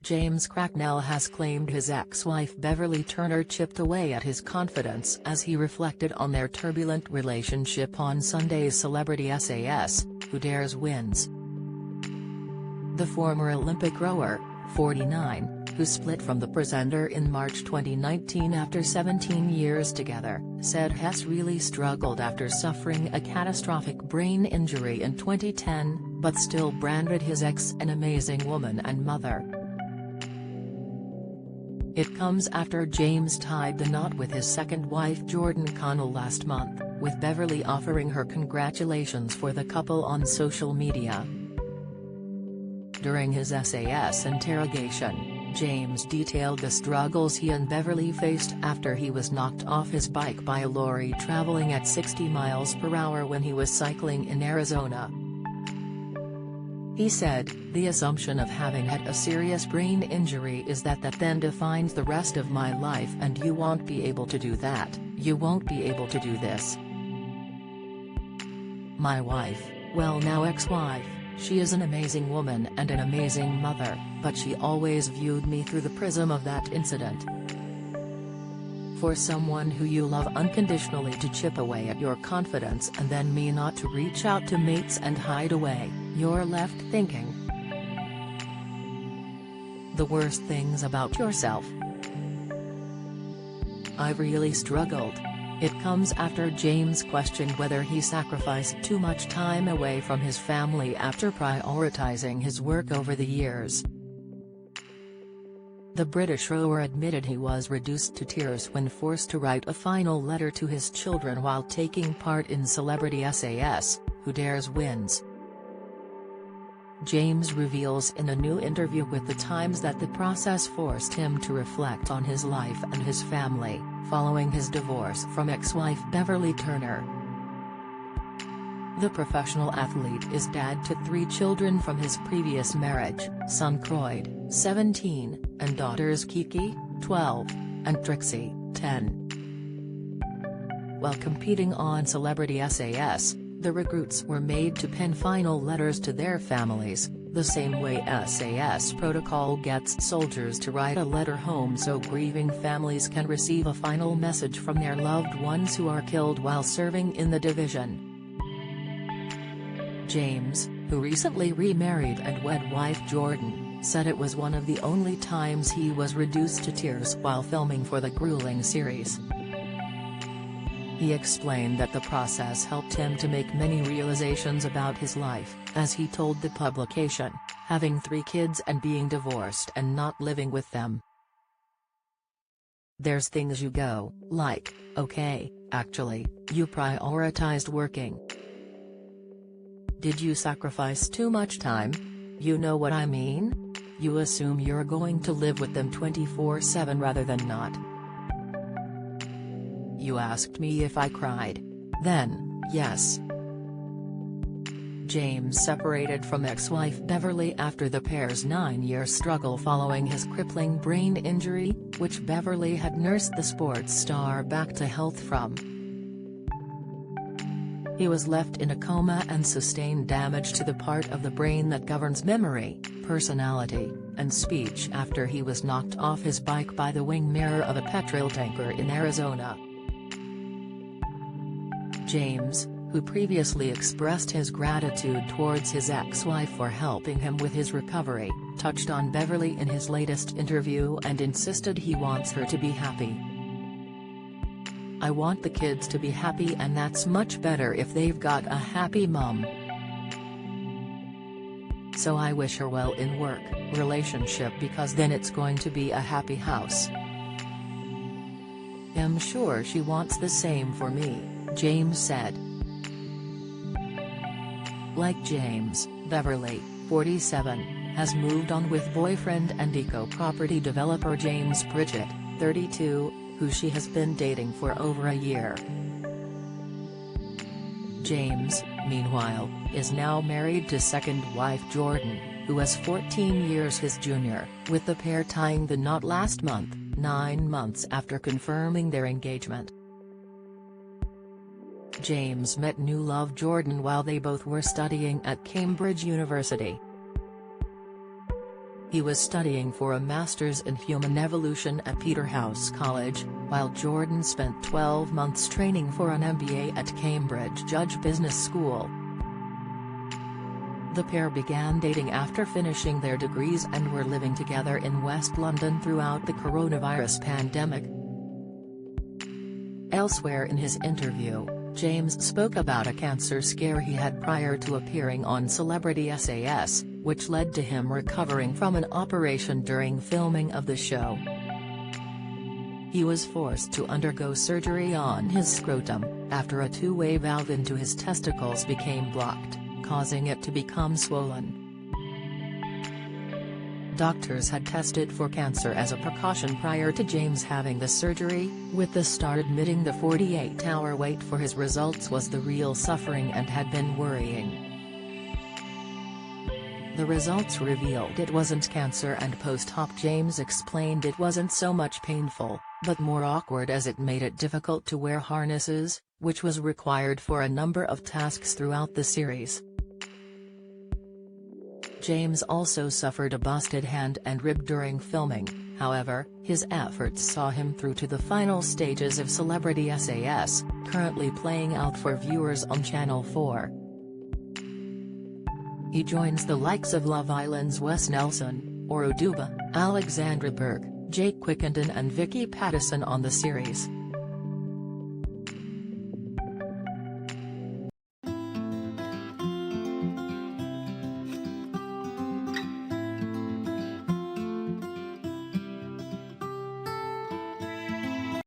James Cracknell has claimed his ex-wife Beverley Turner chipped away at his confidence as he reflected on their turbulent relationship on Sunday's Celebrity SAS, Who Dares Wins. The former Olympic rower, 49, who split from the presenter in March 2019 after 17 years together, said Hess really struggled after suffering a catastrophic brain injury in 2010, but still branded his ex an amazing woman and mother. It comes after James tied the knot with his second wife Jordan Connell last month, with Beverley offering her congratulations for the couple on social media. During his SAS interrogation, James detailed the struggles he and Beverley faced after he was knocked off his bike by a lorry traveling at 60 miles per hour when he was cycling in Arizona. He said, "The assumption of having had a serious brain injury is that then defines the rest of my life, and you won't be able to do that, you won't be able to do this. My wife, well now ex-wife, she is an amazing woman and an amazing mother, but she always viewed me through the prism of that incident. For someone who you love unconditionally to chip away at your confidence and then me not to reach out to mates and hide away, you're left thinking the worst things about yourself. I've really struggled." It comes after James questioned whether he sacrificed too much time away from his family after prioritizing his work over the years. The British rower admitted he was reduced to tears when forced to write a final letter to his children while taking part in Celebrity SAS, Who Dares Wins. James reveals in a new interview with The Times that the process forced him to reflect on his life and his family, following his divorce from ex-wife Beverley Turner. The professional athlete is dad to 3 children from his previous marriage, son Croyd, 17, and daughters Kiki, 12, and Trixie, 10. While competing on Celebrity SAS, the recruits were made to pen final letters to their families, the same way SAS protocol gets soldiers to write a letter home so grieving families can receive a final message from their loved ones who are killed while serving in the division. James, who recently remarried and wed wife Jordan, said it was one of the only times he was reduced to tears while filming for the grueling series. He explained that the process helped him to make many realizations about his life, as he told the publication, having 3 kids and being divorced and not living with them. There's things you go, like, okay, actually, you prioritized working. Did you sacrifice too much time? You know what I mean? You assume you're going to live with them 24/7 rather than not. You asked me if I cried. Then, yes. James separated from ex-wife Beverley after the pair's 9-year struggle following his crippling brain injury, which Beverley had nursed the sports star back to health from. He was left in a coma and sustained damage to the part of the brain that governs memory, personality, and speech after he was knocked off his bike by the wing mirror of a petrol tanker in Arizona. James, who previously expressed his gratitude towards his ex-wife for helping him with his recovery, touched on Beverley in his latest interview and insisted he wants her to be happy. I want the kids to be happy, and that's much better if they've got a happy mum. So I wish her well in work, relationship, because then it's going to be a happy house. I'm sure she wants the same for me, James said. Like James, Beverley, 47, has moved on with boyfriend and eco-property developer James Pritchett, 32, who she has been dating for over a year. James, meanwhile, is now married to second wife Jordan, who is 14 years his junior, with the pair tying the knot last month, 9 months after confirming their engagement. James met new love Jordan while they both were studying at Cambridge University. He was studying for a Master's in Human Evolution at Peterhouse College, while Jordan spent 12 months training for an MBA at Cambridge Judge Business School. The pair began dating after finishing their degrees and were living together in West London throughout the coronavirus pandemic. Elsewhere in his interview, James spoke about a cancer scare he had prior to appearing on Celebrity SAS, which led to him recovering from an operation during filming of the show. He was forced to undergo surgery on his scrotum, after a two-way valve into his testicles became blocked, causing it to become swollen. Doctors had tested for cancer as a precaution prior to James having the surgery, with the Star admitting the 48-hour wait for his results was the real suffering and had been worrying. The results revealed it wasn't cancer, and post-op James explained it wasn't so much painful, but more awkward as it made it difficult to wear harnesses, which was required for a number of tasks throughout the series. James also suffered a busted hand and rib during filming, however, his efforts saw him through to the final stages of Celebrity SAS, currently playing out for viewers on Channel 4. He joins the likes of Love Island's Wes Nelson, Oruduba, Alexandra Burke, Jake Quickenden and Vicky Pattison on the series.